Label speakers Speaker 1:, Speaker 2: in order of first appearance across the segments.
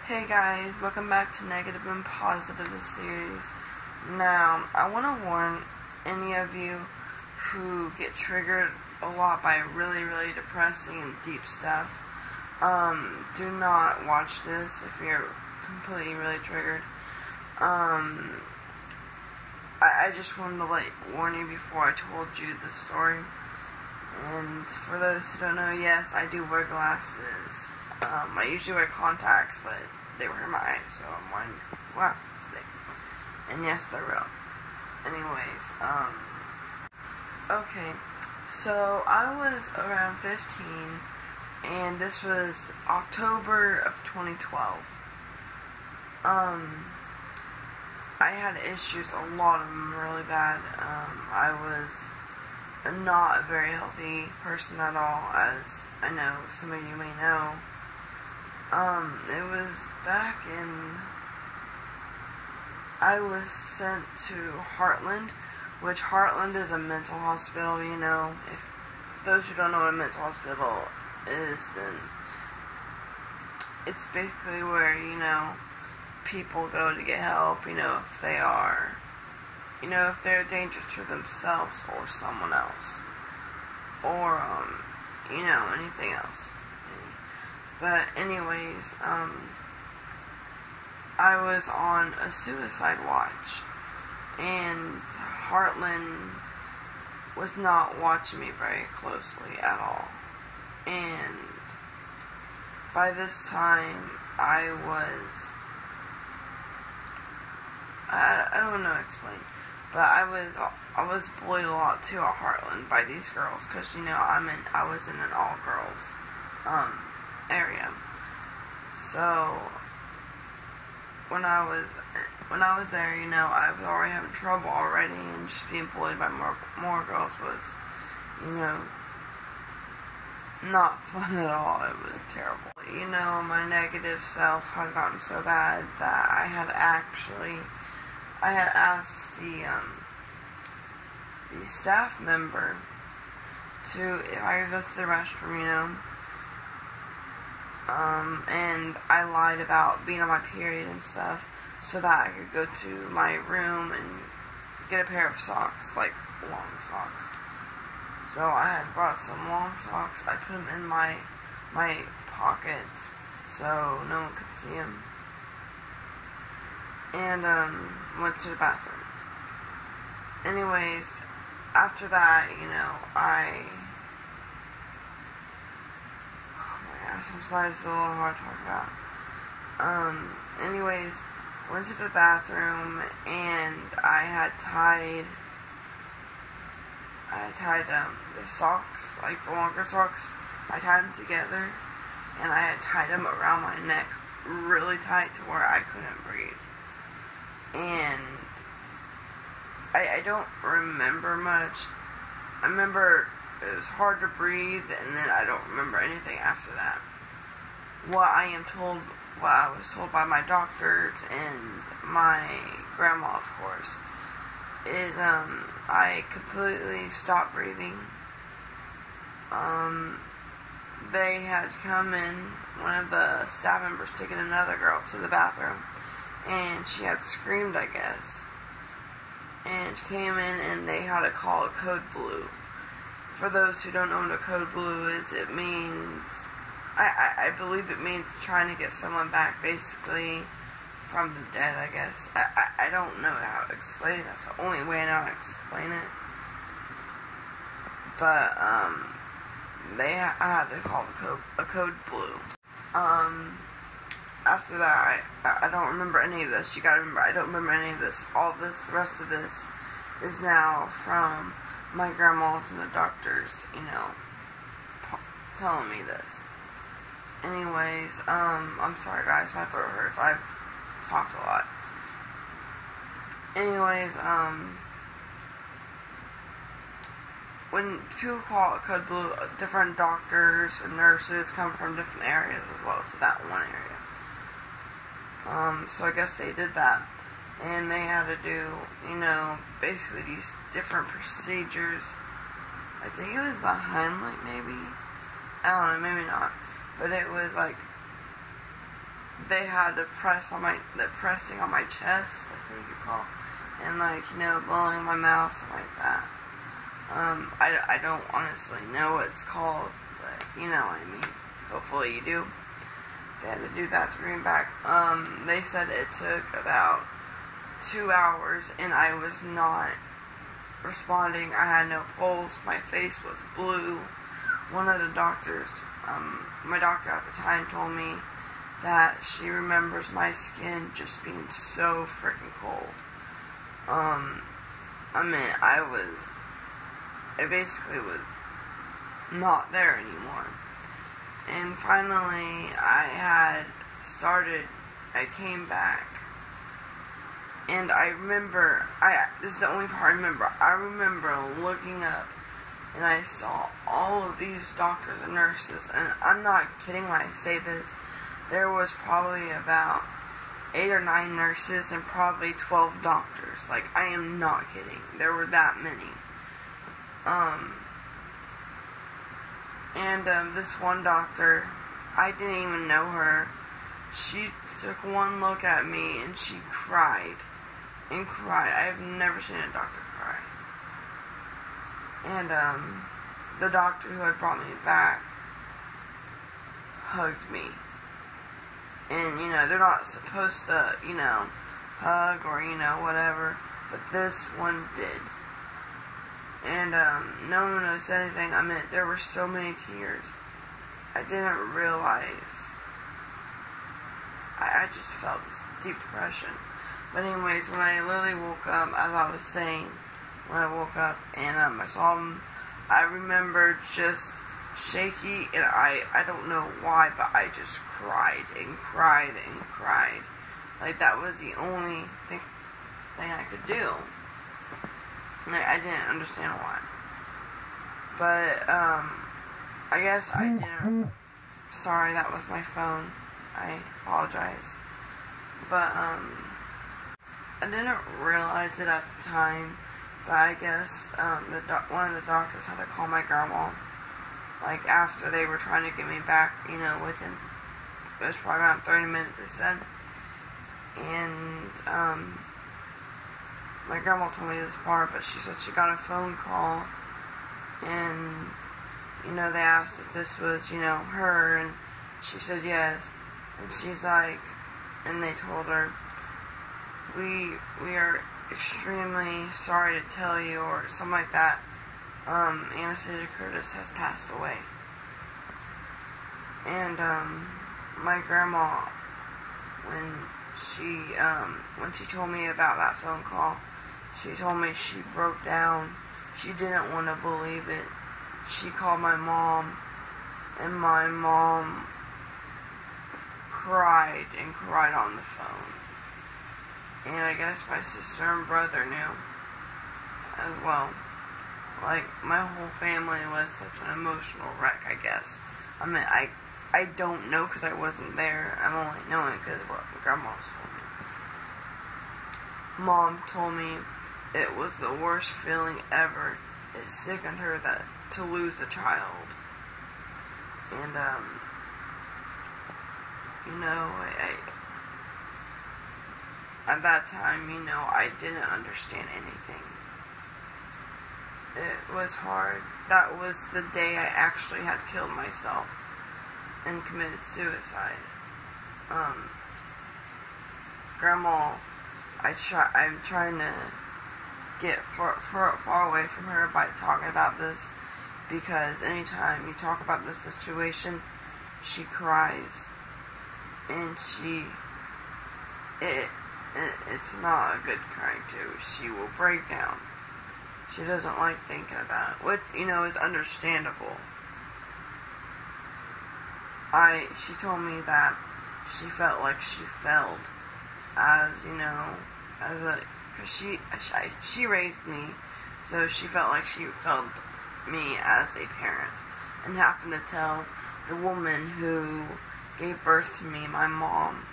Speaker 1: Hey guys, welcome back to Negative and Positive, the series. Now, I want to warn any of you who get triggered a lot by really, really depressing and deep stuff. Do not watch this if you're completely really triggered. I just wanted to warn you before I told you the story. And for those who don't know, yes, I do wear glasses. I usually wear contacts, but they were in my eyes, so I'm wearing glasses today. And yes, they're real. Anyways, okay. So I was around 15, and this was October of 2012. I had issues, a lot of them really bad. I was not a very healthy person at all, as I know some of you may know. It was back in, I was sent to Heartland, which Heartland is a mental hospital, you know. If those who don't know what a mental hospital is, then it's basically where, you know, people go to get help, you know, if they are, you know, if they're dangerous to themselves or someone else, or, you know, anything else. But anyways, I was on a suicide watch, and Heartland was not watching me very closely at all. And by this time, I don't know how to explain, but I was bullied a lot too at Heartland by these girls, because, you know, I was in an all girls area. So when I was there, you know, I was already having trouble already, and just being bullied by more girls was, you know, not fun at all. It was terrible. You know, my negative self had gotten so bad that I had asked the staff member if I could go to the restroom, you know. And I lied about being on my period and stuff, so that I could go to my room and get a pair of socks, like long socks. So I had brought some long socks. I put them in my pockets so no one could see them. And went to the bathroom. Anyways, after that, you know, I'm sorry, it's a little hard to talk about. Anyways, went to the bathroom, and I had tied the socks, like the longer socks. I tied them together, and I had tied them around my neck really tight to where I couldn't breathe. And I don't remember much. I remember it was hard to breathe, and then I don't remember anything after that. What I was told by my doctors and my grandma, of course, is I completely stopped breathing. They had come in, one of the staff members taking another girl to the bathroom, and she had screamed, I guess. And she came in, and they had to call a code blue. For those who don't know what a code blue is, it means, I believe it means trying to get someone back, basically, from the dead, I guess. I don't know how to explain it. That's the only way I know how to explain it. But, I had to call a code blue. After that, I don't remember any of this. You gotta remember, I don't remember any of this. All this, the rest of this, is now from my grandma's and the doctors, you know, telling me this. Anyways, I'm sorry guys, my throat hurts. I've talked a lot. Anyways, when people call it code blue, different doctors and nurses come from different areas as well to that one area. So I guess they did that. And they had to do, you know, basically these different procedures. I think it was the Heimlich, maybe? I don't know, maybe not. But it was like they had to pressing on my chest, I think you call it, and like, blowing in my mouth, something like that. I don't honestly know what it's called, but you know what I mean. Hopefully you do. They had to do that to bring me back. They said it took about 2 hours, and I was not responding. I had no pulse. My face was blue. One of the doctors, my doctor at the time, told me that she remembers my skin just being so freaking cold. I basically was not there anymore. And finally, I came back. And I remember, this is the only part I remember. I remember looking up, and I saw all of these doctors and nurses, and I'm not kidding when I say this. There was probably about 8 or 9 nurses and probably 12 doctors. Like, I am not kidding. There were that many. This one doctor, I didn't even know her. She took one look at me and she cried. And cried. I've never seen a doctor cry. And, the doctor who had brought me back hugged me. And, they're not supposed to, hug or, whatever. But this one did. And, no one really said anything. I mean, there were so many tears. I didn't realize. I just felt this deep depression. But anyways, when I literally woke up, as I was saying, when I woke up and I saw him, I remember just shaky, and I don't know why, but I just cried and cried and cried. Like, that was the only thing I could do. Like, I didn't understand why. But, I guess I didn't. Sorry, that was my phone. I apologize. But, I didn't realize it at the time, but I guess, one of the doctors had to call my grandma, like, after they were trying to get me back, within, it was probably around 30 minutes, they said. And, my grandma told me this part, but she said she got a phone call, and, they asked if this was, her, and she said yes. And she's like, and they told her, we are extremely sorry to tell you, or something like that, Anastasia Curtis has passed away. And, my grandma, when she told me about that phone call, she told me she broke down. She didn't want to believe it. She called my mom, and my mom cried and cried on the phone. And I guess my sister and brother knew as well. Like, my whole family was such an emotional wreck, I guess. I mean, I don't know because I wasn't there. I'm only knowing because of what my grandma told me. Mom told me it was the worst feeling ever. It sickened her to lose a child. And, at that time, I didn't understand anything. It was hard. That was the day I actually had killed myself and committed suicide. Grandma, I'm trying to get far away from her by talking about this, because anytime you talk about this situation, she cries, and it's not a good crying too. She will break down. She doesn't like thinking about it, which, is understandable. She told me that she felt like she failed as, because she raised me, so she felt like she failed me as a parent, and happened to tell the woman who gave birth to me, my mom,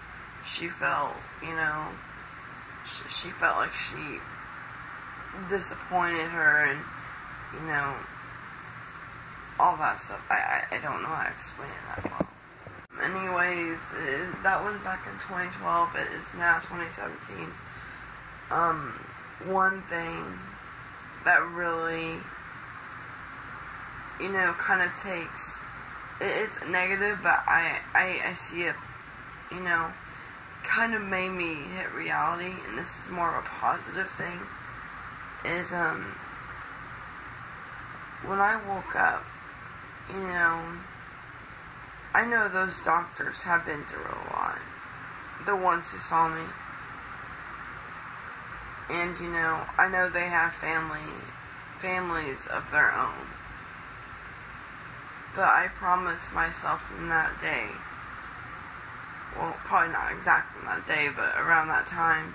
Speaker 1: she felt, she felt like she disappointed her, and, all that stuff. I don't know how to explain it that well. anyways, that was back in 2012. It is now 2017. One thing that really, kind of takes, it's negative, but I see it, kind of made me hit reality, and this is more of a positive thing, is, when I woke up, I know those doctors have been through a lot, the ones who saw me, and, I know they have families of their own, but I promised myself in that day, well, probably not exactly that day, but around that time,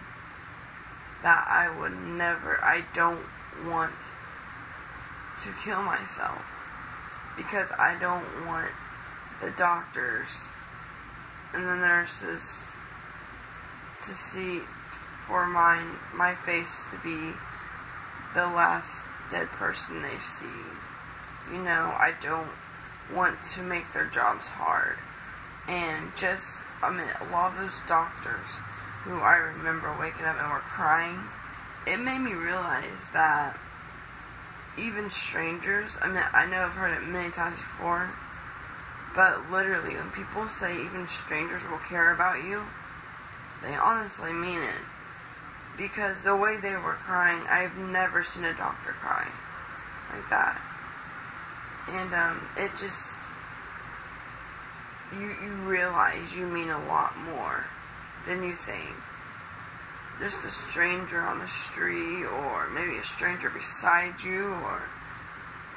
Speaker 1: that I don't want to kill myself, because I don't want the doctors and the nurses to see, for my face to be the last dead person they see. I don't want to make their jobs hard. And a lot of those doctors who I remember waking up and were crying, it made me realize that even strangers, I know I've heard it many times before, but literally when people say even strangers will care about you, they honestly mean it. Because the way they were crying, I've never seen a doctor cry like that. And it just, you realize you mean a lot more than you think. Just a stranger on the street, or maybe a stranger beside you, or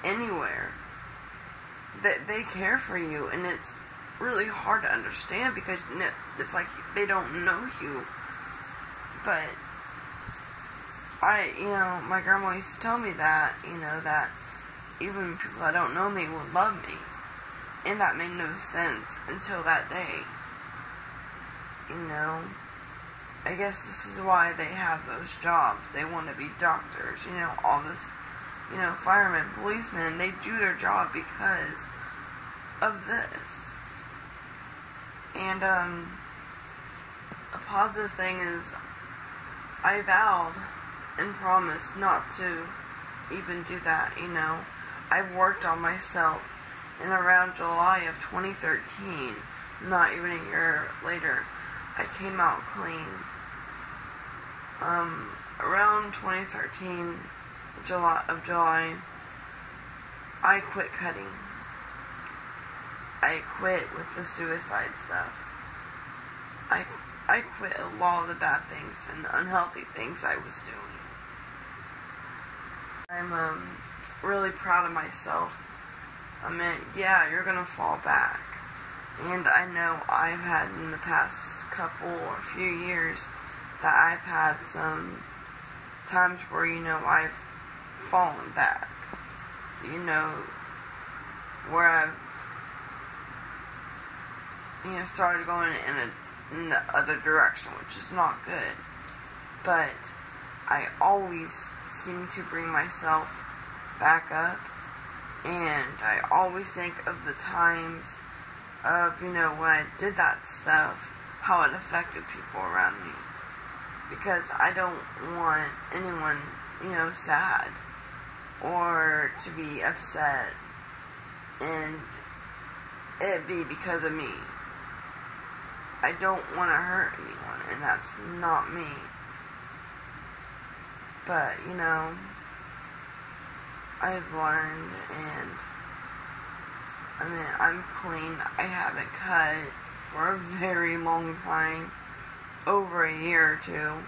Speaker 1: anywhere, that they care for you, and it's really hard to understand, because it's like they don't know you. But my grandma used to tell me that, that even people that don't know me would love me. And that made no sense until that day. I guess this is why they have those jobs. They want to be doctors, all this, firemen, policemen, they do their job because of this. And, a positive thing is, I vowed and promised not to even do that, I've worked on myself, and around July of 2013, not even a year later, I came out clean. Around 2013, July, I quit cutting. I quit with the suicide stuff. I quit a lot of the bad things and the unhealthy things I was doing. I'm really proud of myself. Yeah, you're gonna fall back. And I know I've had in the past couple or few years that I've had some times where, I've fallen back. Where I've, started going in the other direction, which is not good. But I always seem to bring myself back up, and I always think of the times of, when I did that stuff, how it affected people around me. Because I don't want anyone, sad, or to be upset, and it be because of me. I don't want to hurt anyone, and that's not me. But, I've learned, and I'm clean. I haven't cut for a very long time, over a year or two.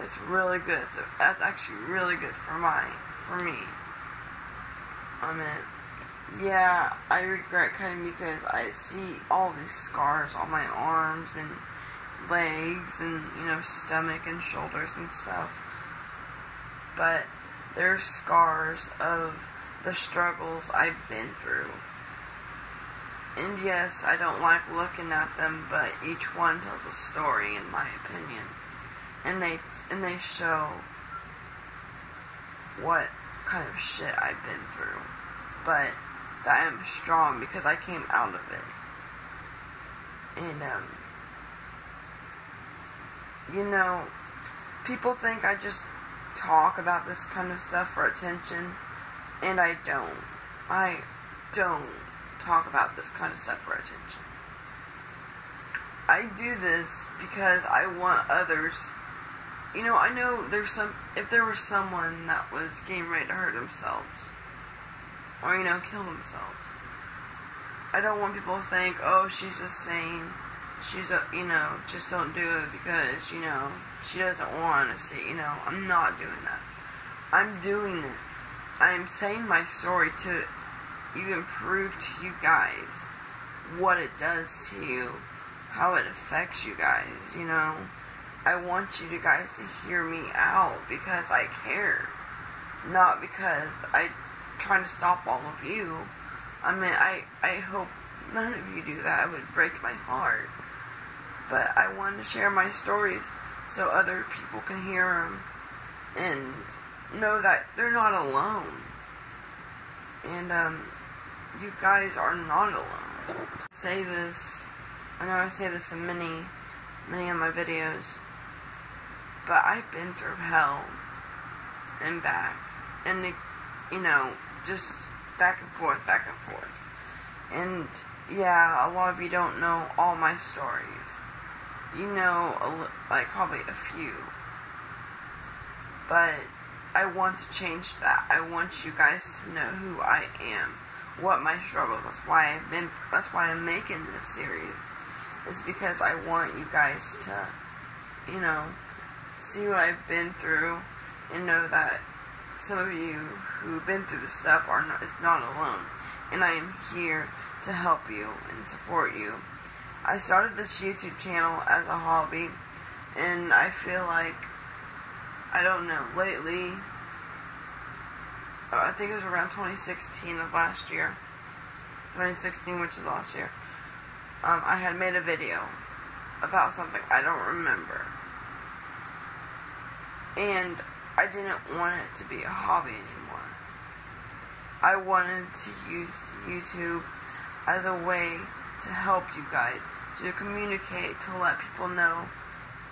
Speaker 1: It's really good. That's actually really good for me. Yeah, I regret cutting because I see all these scars on my arms and legs and, stomach and shoulders and stuff. But they're scars of the struggles I've been through. And yes, I don't like looking at them, but each one tells a story, in my opinion. And they show what kind of shit I've been through. But that I am strong because I came out of it. And, you know, people think I just talk about this kind of stuff for attention, and I don't. I don't talk about this kind of stuff for attention. I do this because I want others, you know, I know if there was someone that was getting ready to hurt themselves, or, you know, kill themselves, I don't want people to think, oh, she's just saying, you know, just don't do it because, you know, she doesn't want to see, you know. I'm not doing that. I'm doing it. I'm saying my story to even prove to you guys what it does to you, how it affects you guys, you know. I want you guys to hear me out because I care, not because I'm trying to stop all of you. I mean, I hope none of you do that. It would break my heart. But I want to share my stories so other people can hear them and know that they're not alone. And, you guys are not alone. Say this, I know I say this in many of my videos, but I've been through hell and back. And, you know, just back and forth. And, yeah, a lot of you don't know all my stories. You know, like, probably a few. But I want to change that. I want you guys to know who I am, what my struggles. That's why I'm making this series. It's because I want you guys to, you know, see what I've been through and know that some of you who've been through this stuff is not alone. And I am here to help you and support you. I started this YouTube channel as a hobby, and I feel like, I don't know, lately, I think it was around 2016 of last year, 2016, which is last year, I had made a video about something, I don't remember, and I didn't want it to be a hobby anymore. I wanted to use YouTube as a way to help you guys, to communicate, to let people know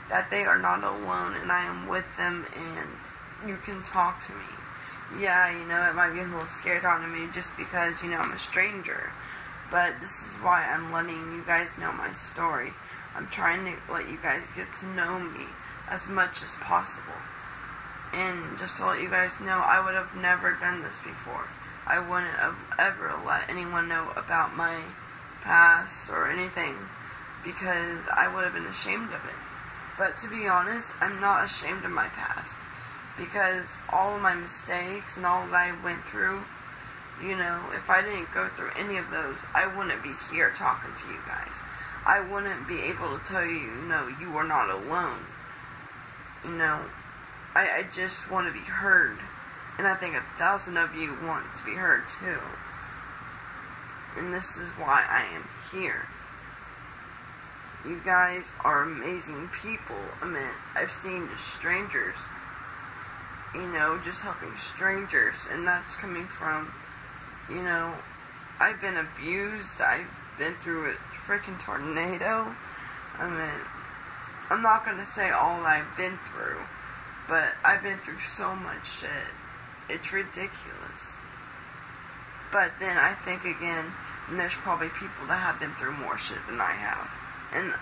Speaker 1: that they are not alone and I am with them and you can talk to me. Yeah, you know, it might be a little scary talking to me just because, you know, I'm a stranger. But this is why I'm letting you guys know my story. I'm trying to let you guys get to know me as much as possible. And just to let you guys know, I would have never done this before. I wouldn't have ever let anyone know about my past or anything because I would have been ashamed of it. But to be honest, I'm not ashamed of my past because all of my mistakes and all that I went through, you know, if I didn't go through any of those, I wouldn't be here talking to you guys. I wouldn't be able to tell you, no, you are not alone. You know, I just want to be heard. And I think 1,000 of you want to be heard too. And this is why I am here. You guys are amazing people. I mean, I've seen strangers, you know, just helping strangers. And that's coming from, you know, I've been abused. I've been through a freaking tornado. I mean, I'm not going to say all I've been through, but I've been through so much shit. It's ridiculous. But then I think again, and there's probably people that have been through more shit than I have. And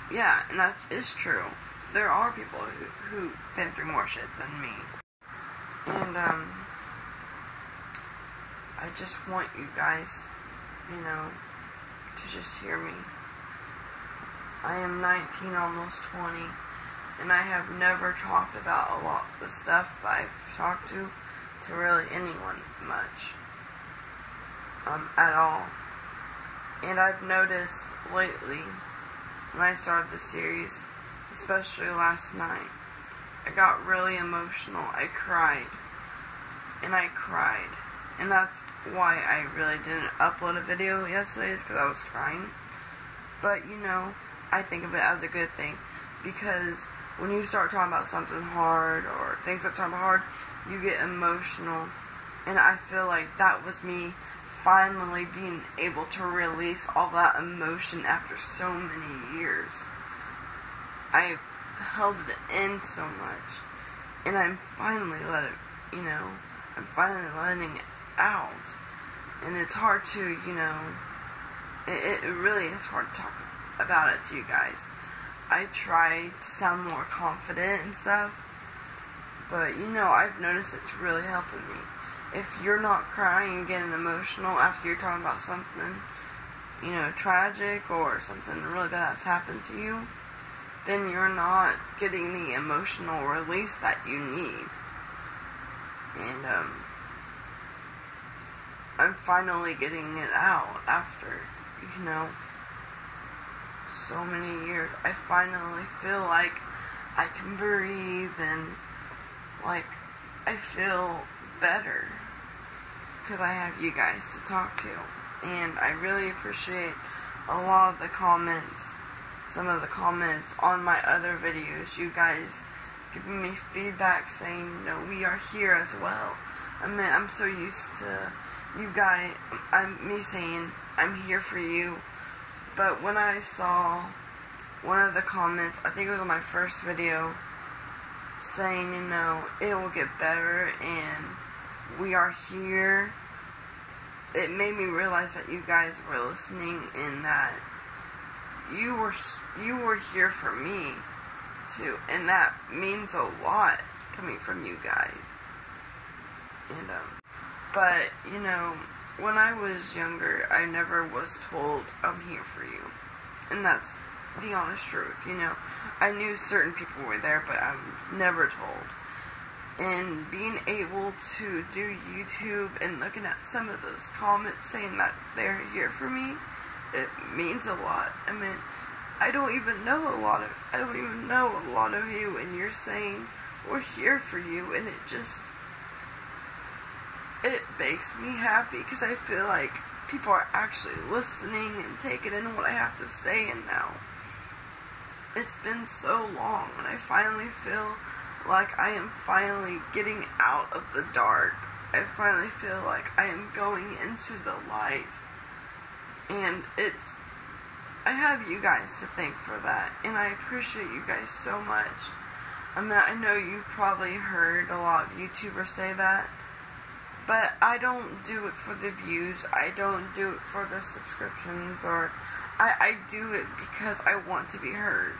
Speaker 1: yeah, and that is true. There are people who've been through more shit than me. And I just want you guys, you know, to just hear me. I am 19, almost 20, and I have never talked about a lot of the stuff I've talked to really anyone much. At all. And I've noticed lately, when I started the series, especially last night, I got really emotional. I cried. And that's why I really didn't upload a video yesterday, is because I was crying. But, you know, I think of it as a good thing, because when you start talking about something hard, or things that are hard, you get emotional. And I feel like that was me finally being able to release all that emotion after so many years. I've held it in so much, and I'm finally I'm finally letting it out. And it's hard to, it really is hard to talk about it to you guys. I try to sound more confident and stuff, but I've noticed it's really helping me. If you're not crying and getting emotional after you're talking about something, tragic or something really bad that's happened to you, then you're not getting the emotional release that you need. And I'm finally getting it out after, so many years. I finally feel like I can breathe and like I feel better because I have you guys to talk to. And I really appreciate a lot of the comments, some of the comments on my other videos. You guys giving me feedback saying, we are here as well. I mean, I'm so used to you guys, me saying, I'm here for you. But when I saw one of the comments, I think it was on my first video, saying, it will get better and we are here, it made me realize that you guys were listening and that you were here for me too, and that means a lot coming from you guys. And but when I was younger, I never was told I'm here for you, and that's the honest truth. I knew certain people were there, but I was never told. And being able to do YouTube and looking at some of those comments saying that they're here for me, it means a lot. I mean, I don't even know a lot of you, and you're saying we're here for you, and it makes me happy because I feel like people are actually listening and taking in what I have to say. And now it's been so long, and I finally feel like I am finally getting out of the dark. I finally feel like I am going into the light, and I have you guys to thank for that, and I appreciate you guys so much. I mean, I know you've probably heard a lot of YouTubers say that, but I don't do it for the views, I don't do it for the subscriptions, or I do it because I want to be heard.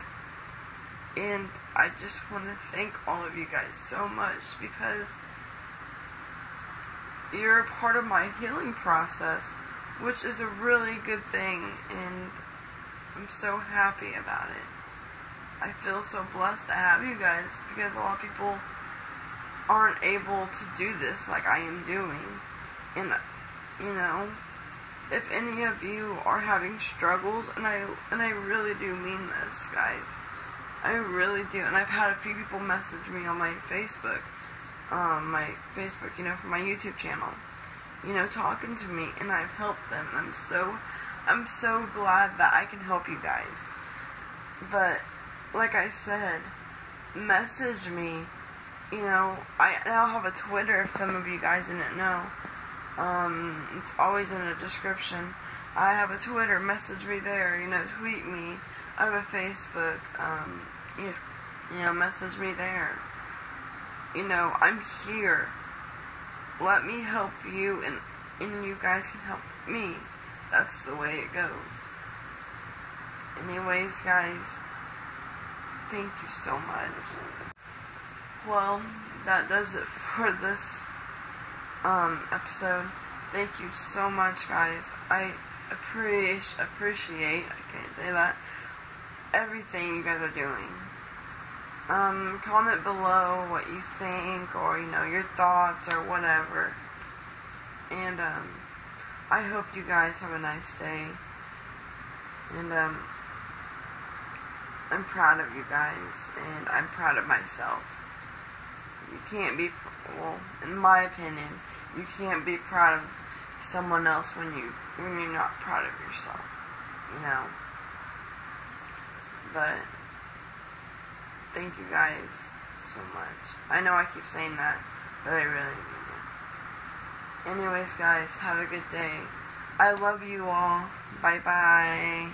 Speaker 1: And I just want to thank all of you guys so much, because you're a part of my healing process, which is a really good thing, and I'm so happy about it. I feel so blessed to have you guys, because a lot of people aren't able to do this like I am doing. And if any of you are having struggles, and I really do mean this, guys, I really do. And I've had a few people message me on my Facebook, for my YouTube channel, talking to me, and I've helped them, and I'm so glad that I can help you guys. But like I said, message me. I now have a Twitter, if some of you guys didn't know. It's always in the description. I have a Twitter, message me there, tweet me. I have a Facebook, message me there. I'm here. Let me help you, and you guys can help me. That's the way it goes. Anyways, guys, thank you so much. Well, that does it for this episode. Thank you so much, guys. I appreciate, I can't say that, everything you guys are doing. Comment below what you think, or your thoughts, or whatever. And I hope you guys have a nice day. And I'm proud of you guys, and I'm proud of myself. You can't be, well, in my opinion, you can't be proud of someone else when you're not proud of yourself, But thank you guys so much. I know I keep saying that, but I really mean it. Anyways, guys, have a good day. I love you all. Bye bye.